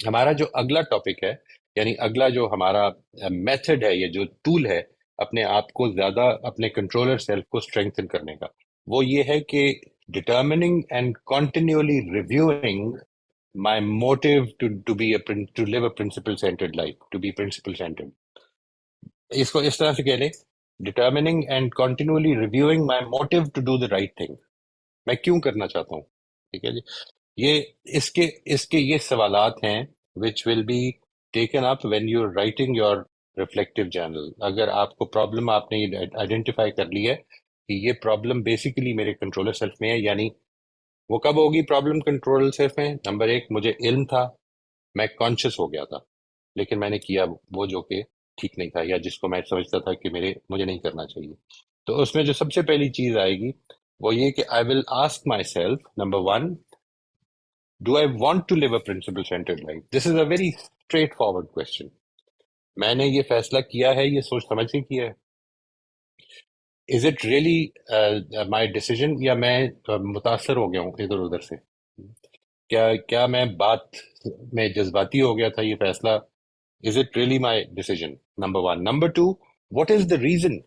ہمارا جو اگلا ٹاپک ہے، یعنی اگلا جو ہمارا میتھڈ ہے، یہ جو ٹول ہے اپنے آپ کو زیادہ اپنے کنٹرولر سیلف کو اسٹرینگتھن کرنے کا، وہ یہ ہے کہ determining and continually reviewing my motive to be to live a principle centered life, to be principle centered. اس کو اس طرح سے کہہ لیں: determining and continually reviewing my motive to do the right thing. میں کیوں کرنا چاہتا ہوں؟ ٹھیک ہے جی. یہ اس کے یہ سوالات ہیں which will be taken up when you're writing your reflective journal. اگر آپ کو پرابلم آپ نے آئیڈینٹیفائی کر لی ہے کہ یہ پرابلم بیسیکلی میرے کنٹرولر سیلف میں ہے، یعنی وہ کب ہوگی پرابلم کنٹرول سیلف میں؟ نمبر ایک، مجھے علم تھا، میں کانشیس ہو گیا تھا، لیکن میں نے کیا وہ جو کہ ٹھیک نہیں تھا، یا جس کو میں سمجھتا تھا کہ مجھے نہیں کرنا چاہیے. تو اس میں جو سب سے پہلی چیز آئے گی وہ یہ کہ I will ask myself, number one, do I want to live a principle centred life? This is a very straightforward question. میں نے یہ فیصلہ کیا ہے، یہ سوچ سمجھ کے کیا ہے. از اٹ ریئلی مائی ڈیسیژن، یا میں متاثر ہو گیا ہوں ادھر ادھر سے؟ کیا میں بات میں جذباتی ہو گیا تھا یہ فیصلہ؟ Is it really my decision? Number one. Number two, what is the reason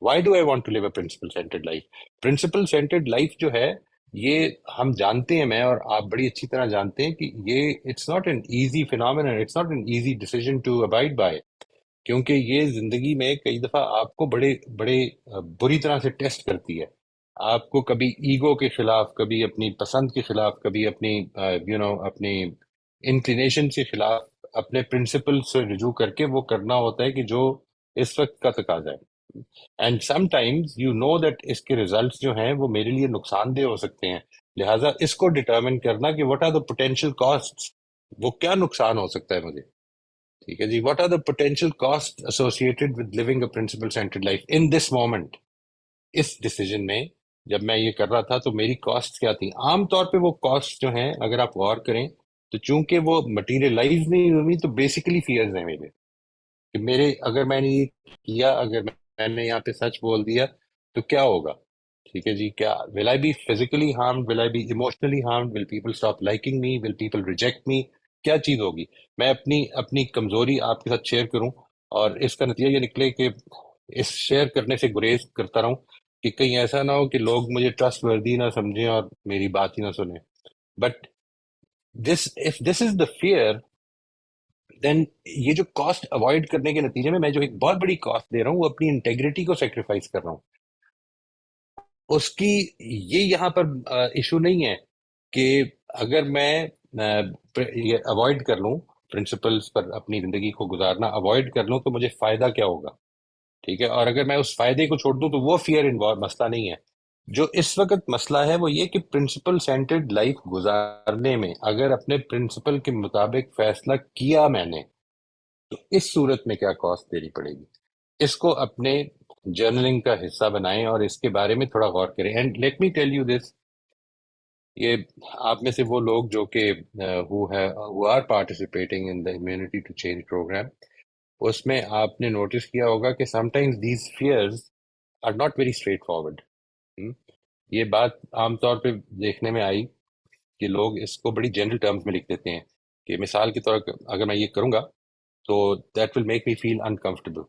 why do I want to live a principle centred life? Principle centred life جو ہے، یہ ہم جانتے ہیں، میں اور آپ بڑی اچھی طرح جانتے ہیں کہ یہ it's not an easy phenomena, it's not an easy decision to abide by. کیونکہ یہ زندگی میں کئی دفعہ آپ کو بڑے بڑے بری طرح سے ٹیسٹ کرتی ہے. آپ کو کبھی ایگو کے خلاف، کبھی اپنی پسند کے خلاف، کبھی اپنی اپنی انکلینیشن کے خلاف اپنے پرنسپل سے رجوع کر کے وہ کرنا ہوتا ہے کہ جو اس وقت کا تقاضا ہے. And sometimes you know that اس کے ریزلٹس جو ہیں وہ میرے لیے نقصان دہ ہو سکتے ہیں، لہٰذا اس کو ڈٹرمن کرنا کہ what are the potential cost, وہ کیا نقصان ہو سکتا ہے مجھے. ٹھیک ہے جی. What are the potential cost associated with living a principle centred life in this moment? اس ڈیسیجن میں جب میں یہ کر رہا تھا تو میری کاسٹ کیا تھی؟ عام طور پہ وہ کاسٹ جو ہیں اگر آپ غور کریں تو چونکہ وہ مٹیریلائز نہیں ہوئی تو بیسیکلی فیئرز ہیں میرے، کہ اگر میں نے یہ کیا، اگر میں نے یہاں پہ سچ بول دیا تو کیا ہوگا. ٹھیک ہے جی. کیا will I be physically harmed, will I be emotionally harmed, will people stop liking me, will people reject me? کیا چیز ہوگی؟ میں اپنی کمزوری آپ کے ساتھ شیئر کروں اور اس کا نتیجہ یہ نکلے کہ اس شیئر کرنے سے گریز کرتا رہوں کہ کہیں ایسا نہ ہو کہ لوگ مجھے ٹرسٹ وردی نہ سمجھیں اور میری بات ہی نہ سنیں. But if this is the fear, then یہ جو کاسٹ اوائڈ کرنے کے نتیجے میں جو ایک بہت بڑی کاسٹ دے رہا ہوں وہ اپنی انٹیگریٹی کو سیکریفائز کر رہا ہوں. اس کی یہ یہاں پر ایشو نہیں ہے کہ اگر میں یہ اوائڈ کر لوں، پرنسپلس پر اپنی زندگی کو گزارنا اوائڈ کر لوں تو مجھے فائدہ کیا ہوگا. ٹھیک ہے. اور اگر میں اس فائدے کو چھوڑ دوں تو وہ فیئر انوالو مسئلہ نہیں ہے. جو اس وقت مسئلہ ہے وہ یہ کہ پرنسپل سینٹرڈ لائف گزارنے میں اگر اپنے پرنسپل کے مطابق فیصلہ کیا میں نے، تو اس صورت میں کیا کاسٹ دینی پڑے گی. اس کو اپنے جرنلنگ کا حصہ بنائیں اور اس کے بارے میں تھوڑا غور کریں. And let me tell you this, یہ آپ میں سے وہ لوگ جو کہ who are participating in the immunity to change program، اس میں آپ نے نوٹس کیا ہوگا کہ sometimes these fears are not very straightforward. یہ بات عام طور پہ دیکھنے میں آئی کہ لوگ اس کو بڑی جنرل ٹرمز میں لکھ دیتے ہیں کہ مثال کے طور پر اگر میں یہ کروں گا تو that will make me feel uncomfortable.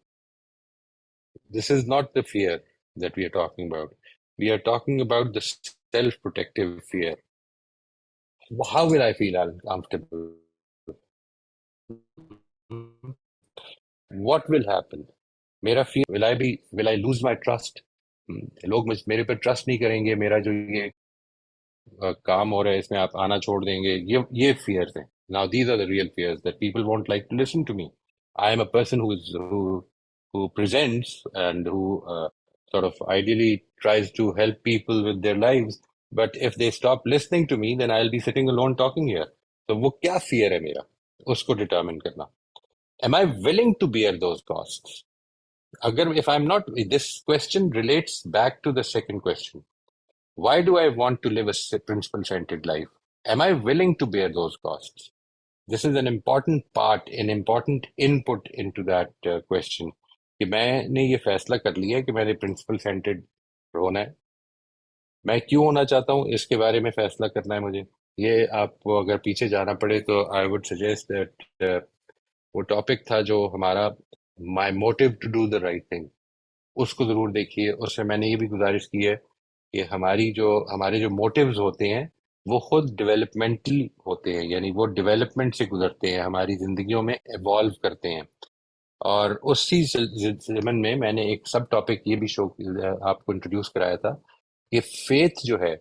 This is not the fear that we are talking about. We are talking about the self-protective fear. How will I feel uncomfortable? What will happen? میرا fear, will I lose my trust? لوگ میرے پر trust نہیں کریں گے، میرا جو یہ کام ہو رہا ہے اس میں آپ آنا چھوڑ دیں گے. یہ fears ہیں. Now these are the real fears that people won't like to listen to me. I am a person who presents and who sort of ideally tries to help people with their lives. But if they stop listening to me, then I'll be sitting alone talking here. تو وہ کیا fear ہے میرا، اس کو determine کرنا. Am I willing to bear those costs? Agar if I'm not, this question relates back to the second question. Why do I want to live a principle-centered life? Am I willing to bear those costs? This is an important part, an important input into that question. کہ میں نے یہ فیصلہ کر لیا ہے کہ میں نے پرنسپل سینٹرڈ ہونا ہے. میں کیوں ہونا چاہتا ہوں اس کے بارے میں فیصلہ کرنا ہے مجھے. یہ آپ کو اگر پیچھے جانا پڑے تو آئی وڈ سجیسٹ دیٹ وہ ٹاپک تھا جو ہمارا my motive to do the right thing, اس کو ضرور دیکھیے. اس سے میں نے یہ بھی گزارش کی ہے کہ ہمارے جو موٹیوز ہوتے ہیں وہ خود ڈیولپمنٹل ہوتے ہیں، یعنی وہ ڈیولپمنٹ سے گزرتے ہیں، ہماری زندگیوں میں ایوالو کرتے ہیں. اور اسی ضمن میں نے ایک سب ٹاپک یہ بھی شو آپ کو انٹروڈیوس کرایا تھا کہ فیتھ جو ہے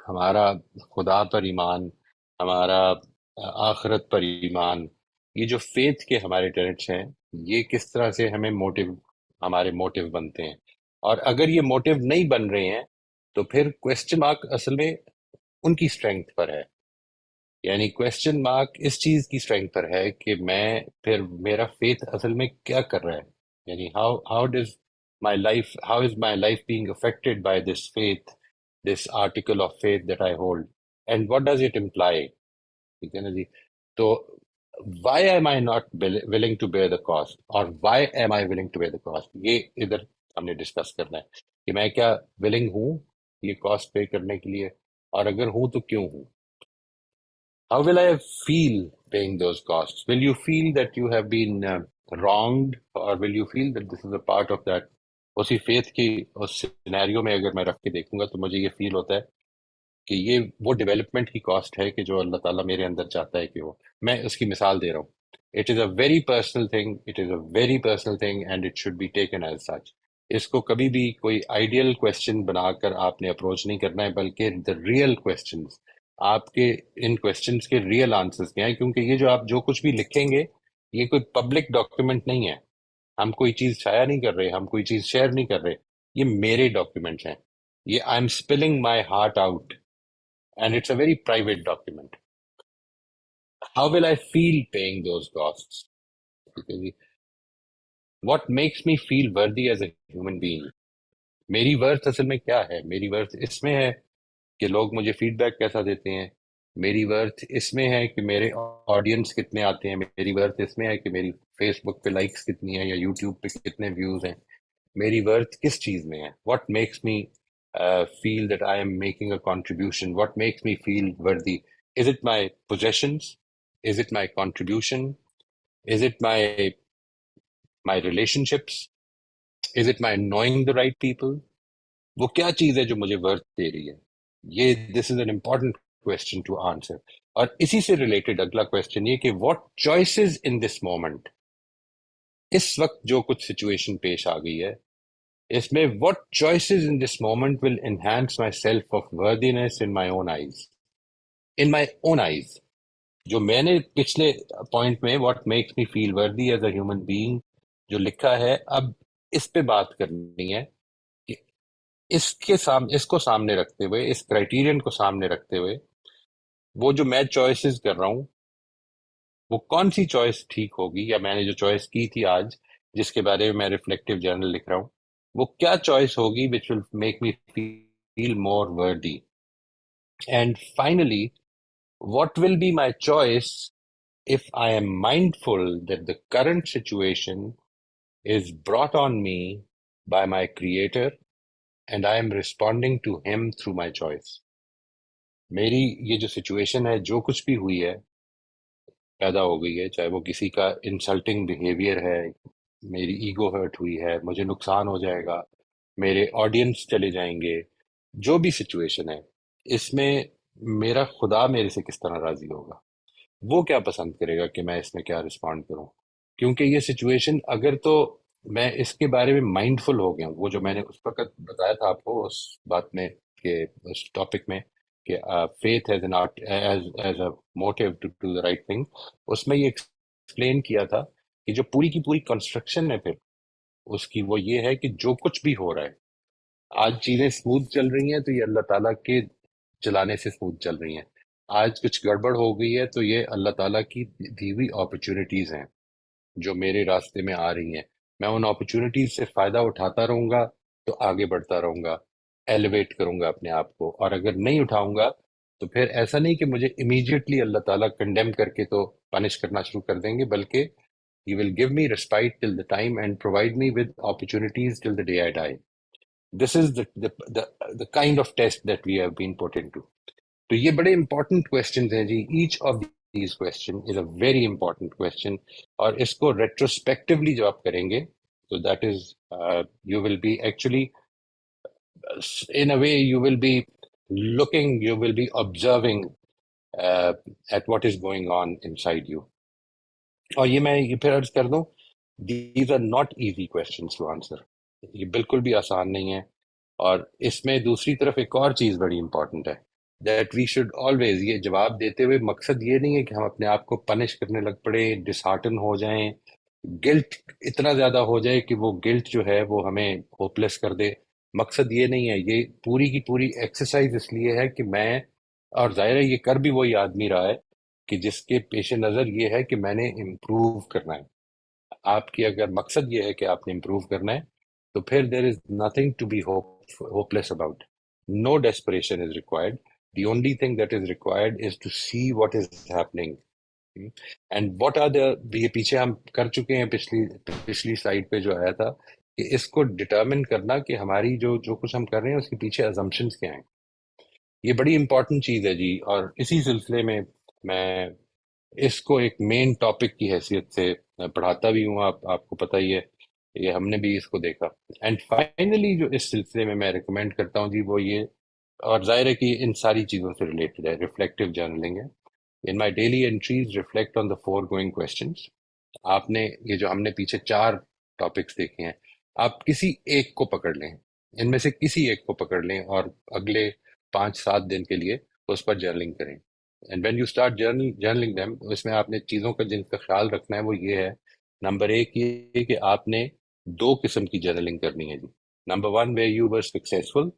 ہمارا، خدا پر ایمان، ہمارا آخرت پر ایمان، یہ جو فیتھ کے ہمارے ٹینٹس ہیں، یہ کس طرح سے ہمارے موٹیو بنتے ہیں. اور اگر یہ موٹیو نہیں بن رہے ہیں تو پھر کوشچن مارک اصل میں ان کی اسٹرینگتھ پر ہے. یعنی کوشچن مارک اس چیز کی اسٹرینگتھ پر ہے کہ پھر میرا فیتھ اصل میں کیا کر رہا ہے، یعنی how is my life being affected by this faith, this article of faith that I hold, and what does it imply. ٹھیک ہے نا جی. تو why am I not willing to bear the cost, اور why am I willing to bear the cost, یہ ادھر ہم نے ڈسکس کرنا ہے کہ میں کیا ولنگ ہوں یہ کاسٹ پے کرنے کے لیے، اور اگر ہوں تو کیوں ہوں. How will I feel paying those costs? Will you feel that you have been wronged, or will you feel that this is a part of that? اسی فیتھ کی اس سینیریو میں اگر میں رکھ کے دیکھوں گا تو مجھے یہ فیل ہوتا ہے کہ یہ وہ ڈیولپمنٹ کی کاسٹ ہے کہ جو اللہ تعالیٰ میرے اندر چاہتا ہے کہ وہ، میں اس کی مثال دے رہا ہوں. It is a very personal thing, it is a very personal thing, and it should be taken as such. اس کو کبھی بھی کوئی آئیڈیل کوشچن بنا کر آپ نے اپروچ نہیں کرنا ہے، بلکہ دا ریئل کوشچنس، آپ کے ان کوشچنس کے ریئل آنسرس کیا ہیں. کیونکہ یہ جو آپ جو کچھ بھی لکھیں گے یہ کوئی پبلک ڈاکیومنٹ نہیں ہے، ہم کوئی چیز شائع نہیں کر رہے، ہم کوئی چیز شیئر نہیں کر رہے، یہ میرے ڈاکیومنٹس ہیں. یہ I am spilling my heart out, and it's a very private document. How will I feel paying those cost? What makes me feel worthy as a human being. میری ورتھ اصل میں کیا ہے؟ میری ورتھ اس میں ہے کہ لوگ مجھے فیڈ بیک کیسا دیتے ہیں. میری ورتھ اس میں ہے کہ میرے آڈینس کتنے آتے ہیں. میری ورتھ اس میں ہے کہ میری فیس بک پہ لائکس کتنی ہیں یا یوٹیوب پہ کتنے ویوز ہیں. میری ورتھ کس چیز میں ہے؟ What makes me feel that I am making a contribution? What makes me feel worthy? Is it my possessions? Is it my contribution? Is it my relationships? Is it my knowing the right people? وہ کیا چیز ہے جو مجھے worth دے رہی ہے؟ یہ this is an important question to answer. اور اسی سے ریلیٹڈ اگلا کوشچن یہ کہ what choices in this moment, اس وقت جو کچھ سچویشن پیش آ گئی ہے اس میں، what choices in this moment will enhance my self of worthiness in my own eyes, in my own eyes. جو میں نے پچھلے پوائنٹ میں what makes me feel worthy as a human being جو لکھا ہے، اب اس پہ بات کرنی ہے کہ اس کو سامنے رکھتے ہوئے، اس کرائٹیرین کو سامنے رکھتے ہوئے، وہ جو میں چوائسز کر رہا ہوں وہ کون سی چوائس ٹھیک ہوگی، یا میں نے جو چوائس کی تھی آج جس کے بارے میں ریفلیکٹیو جرنل لکھ رہا ہوں، وہ کیا چوائس ہوگی which will make me feel more worthy. And finally, what will be my choice if I am mindful that the current situation is brought on me by my creator and I am responding to him through my choice. میری یہ جو situation ہے، جو کچھ بھی ہوئی ہے، پیدا ہو گئی ہے، چاہے وہ کسی کا انسلٹنگ بیہیویئر ہے، میری ایگو ہرٹ ہوئی ہے، مجھے نقصان ہو جائے گا، میرے آڈینس چلے جائیں گے، جو بھی سچویشن ہے اس میں میرا خدا میرے سے کس طرح راضی ہوگا، وہ کیا پسند کرے گا کہ میں اس میں کیا رسپونڈ کروں. کیونکہ یہ سچویشن اگر تو میں اس کے بارے میں مائنڈ فل ہو گیا ہوں، وہ جو میں نے اس وقت بتایا تھا آپ کو اس بات میں کہ اس ٹاپک میں کہ faith as an art as a motive to do the right thing, اس میں یہ ایکسپلین کیا تھا کہ جو پوری کی پوری کنسٹرکشن ہے پھر اس کی، وہ یہ ہے کہ جو کچھ بھی ہو رہا ہے آج چیزیں اسموتھ چل رہی ہیں تو یہ اللہ تعالیٰ کے چلانے سے اسموتھ چل رہی ہیں. آج کچھ گڑبڑ ہو گئی ہے تو یہ اللہ تعالیٰ کی دی ہوئی اپرچونٹیز ہیں جو میرے راستے میں آ رہی ہیں. میں ان اپرچونٹیز سے فائدہ اٹھاتا رہوں گا تو آگے بڑھتا رہوں گا، ایلیویٹ کروں گا اپنے آپ کو. اور اگر نہیں اٹھاؤں گا تو پھر ایسا نہیں کہ مجھے امیڈیٹلی اللہ تعالیٰ کنڈیم کر کے تو پنش کرنا شروع کر دیں گے، بلکہ He will give me respite till the time and provide me with opportunities till the day I die. This is the kind of test that we have been put into. تو یہ بڑے important questions ہیں جی. Each of these question is a very important question, اور اس کو retrospectively جو آپ کریں گے تو that is you will be actually in a way you will be looking, you will be observing at what is going on inside you. اور یہ میں یہ پھر عرض کر دوں, these are not easy questions to answer. یہ بالکل بھی آسان نہیں ہے. اور اس میں دوسری طرف ایک اور چیز بڑی امپورٹنٹ ہے, دیٹ وی شوڈ آلویز, یہ جواب دیتے ہوئے مقصد یہ نہیں ہے کہ ہم اپنے آپ کو پنش کرنے لگ پڑے, ڈسہارٹن ہو جائیں, گلٹ اتنا زیادہ ہو جائے کہ وہ گلٹ جو ہے وہ ہمیں ہوپلیس کر دے. مقصد یہ نہیں ہے. یہ پوری کی پوری ایکسرسائز اس لیے ہے کہ میں, اور ظاہر ہے یہ کر بھی وہی آدمی رہا ہے کہ جس کے پیش نظر یہ ہے کہ میں نے امپروو کرنا ہے. آپ کی اگر مقصد یہ ہے کہ آپ نے امپروو کرنا ہے تو پھر there is nothing to be hopeless about. No desperation is required. The only thing that is required is to see what is happening. And what are the, یہ پیچھے ہم کر چکے ہیں پچھلی سلائڈ پہ جو آیا تھا, کہ اس کو ڈٹرمن کرنا کہ ہماری جو کچھ ہم کر رہے ہیں اس کے پیچھے ازمپشنز کیا ہیں. یہ بڑی امپورٹنٹ چیز ہے جی. اور اسی سلسلے میں میں اس کو ایک مین ٹاپک کی حیثیت سے پڑھاتا بھی ہوں. آپ کو پتہ ہی ہے, یہ ہم نے بھی اس کو دیکھا. اینڈ فائنلی جو اس سلسلے میں ریکمینڈ کرتا ہوں جی وہ یہ, اور ظاہر ہے کہ ان ساری چیزوں سے ریلیٹڈ ہے, ریفلیکٹیو جرنلنگ ہے. In my daily entries reflect on the foregoing questions. آپ نے یہ جو ہم نے پیچھے 4 ٹاپکس دیکھے ہیں, آپ کسی ایک کو پکڑ لیں, ان میں سے کسی ایک کو پکڑ لیں اور اگلے 5-7 دن کے لیے اس پر جرنلنگ کریں. And when you start journaling them, اس میں آپ نے چیزوں کا جن کا خیال رکھنا ہے وہ یہ ہے. نمبر 1 یہ کہ آپ نے 2 قسم کی جرنلنگ کرنی ہے جی. Number 1 where you were successful,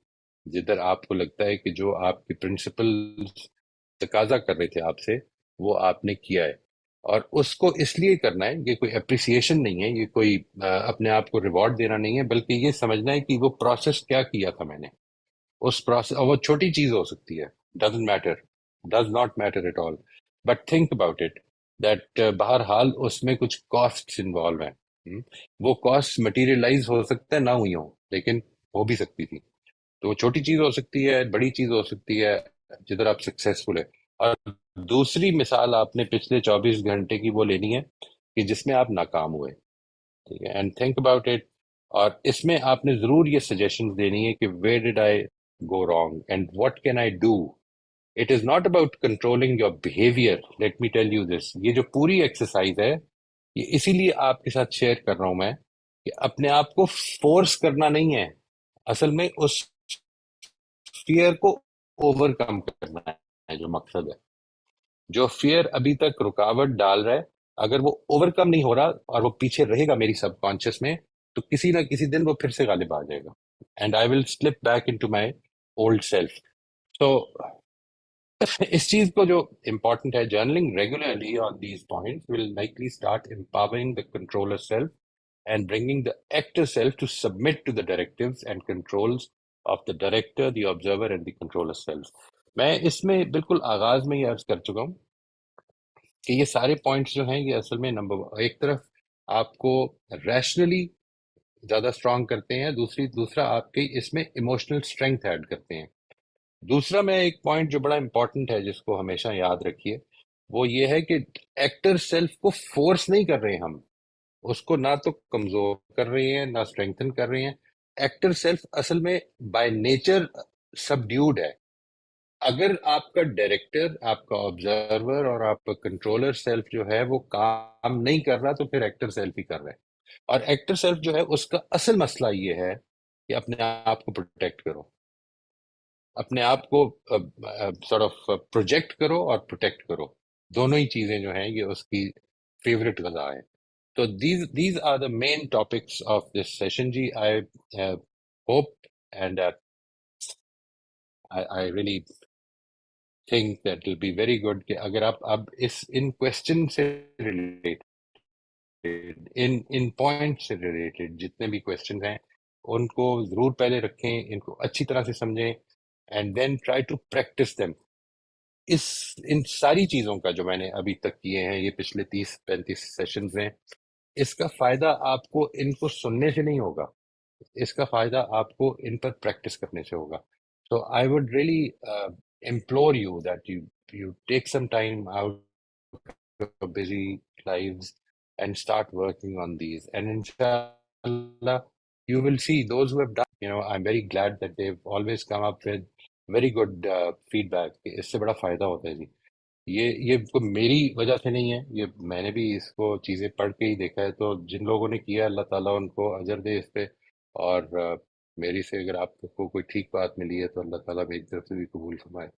جدھر آپ کو لگتا ہے کہ جو آپ کے پرنسپلز تقاضا کر رہے تھے آپ سے وہ آپ نے کیا ہے, اور اس کو اس لیے کرنا ہے, یہ کوئی اپریسیشن نہیں ہے, یہ کوئی اپنے آپ کو ریوارڈ دینا نہیں ہے, بلکہ یہ سمجھنا ہے کہ وہ پروسیس کیا کیا تھا میں نے. اس پروسیس, اور وہ چھوٹی چیز ہو سکتی ہے, doesn't matter, does not matter at all, but think about it that بہرحال اس میں کچھ کاسٹ انوالو ہیں. وہ کاسٹ مٹیریلائز ہو سکتا ہے نہ ہوئی ہوں, لیکن ہو بھی سکتی تھی. تو وہ چھوٹی چیز ہو سکتی ہے, بڑی چیز ہو سکتی ہے, جدھر آپ سکسیسفل ہے. اور دوسری مثال آپ نے پچھلے 24 گھنٹے کی وہ لینی ہے کہ جس میں آپ ناکام ہوئے. ٹھیک ہے, اینڈ تھنک اباؤٹ اٹ. اور اس میں آپ نے ضرور یہ سجیشن دینی ہے کہ where dead I go wrong and what can I do. It is not about controlling your behaviour. Let me tell you this, یہ جو پوری ایکسرسائز ہے یہ اسی لیے آپ کے ساتھ شیئر کر رہا ہوں میں, کہ اپنے آپ کو فورس کرنا نہیں ہے, اصل میں اس فیئر کو اوور کم کرنا ہے جو مقصد ہے. جو فیئر ابھی تک رکاوٹ ڈال رہا ہے, اگر وہ اوور کم نہیں ہو رہا اور وہ پیچھے رہے گا میری سب کانشیس میں, تو کسی نہ کسی دن وہ پھر سے غالب آ جائے گا, and I will slip back into my old self. تو اس چیز کو جو امپورٹنٹ ہے, journaling regularly on these points will likely start empowering the controller self and bringing the actor self to submit to the directives and controls of the director, the observer and the controller self. میں اس میں بالکل آغاز میں یہ عرض کر چکا ہوں کہ یہ سارے پوائنٹس جو ہیں یہ اصل میں نمبر ایک طرف آپ کو ریشنلی زیادہ اسٹرانگ کرتے ہیں, دوسرا آپ کے اس میں ایموشنل اسٹرینگتھ ایڈ کرتے ہیں. دوسرا میں ایک پوائنٹ جو بڑا امپورٹنٹ ہے جس کو ہمیشہ یاد رکھیے, وہ یہ ہے کہ ایکٹر سیلف کو فورس نہیں کر رہے ہم, اس کو نہ تو کمزور کر رہے ہیں نہ اسٹرینگتھن کر رہے ہیں. ایکٹر سیلف اصل میں بائی نیچر سبڈیوڈ ہے. اگر آپ کا ڈائریکٹر, آپ کا آبزرور اور آپ کا کنٹرولر سیلف جو ہے وہ کام نہیں کر رہا, تو پھر ایکٹر سیلف ہی کر رہا ہے. اور ایکٹر سیلف جو ہے اس کا اصل مسئلہ یہ ہے کہ اپنے آپ کو پروٹیکٹ کرو, اپنے آپ کو سارٹ آف پروجیکٹ کرو اور پروٹیکٹ کرو. دونوں ہی چیزیں جو ہیں یہ اس کی فیوریٹ غذا ہے. So these are the main topics of this session ji. I hope and I really think that it will be very good کہ اگر آپ اب ان question سے related, ان point سے related جتنے بھی questions ہیں ان کو ضرور پہلے رکھیں, ان کو اچھی طرح سے سمجھیں, and then try to practice them. ان ساری چیزوں کا جو میں نے ابھی تک کیے ہیں, یہ پچھلے 30-35 سیشنز ہیں, اس کا فائدہ آپ کو ان کو سننے سے نہیں ہوگا, اس کا فائدہ آپ کو ان پر پریکٹس کرنے سے ہوگا. So I would really implore you that you take some time out of your busy lives and start working on these. And inshallah, you will see those who have done, I'm very glad that they've always come up with very good feedback. اس سے بڑا فائدہ ہوتا ہے جی. یہ کوئی میری وجہ سے نہیں ہے، یہ میں نے بھی اس کو چیزیں پڑھ کے ہی دیکھا ہے. تو جن لوگوں نے کیا اللہ تعالیٰ ان کو اجر دے اس پہ. اور میری سے اگر آپ کو کوئی ٹھیک بات ملی ہے تو اللہ تعالیٰ میری طرف سے بھی قبول فرمائے.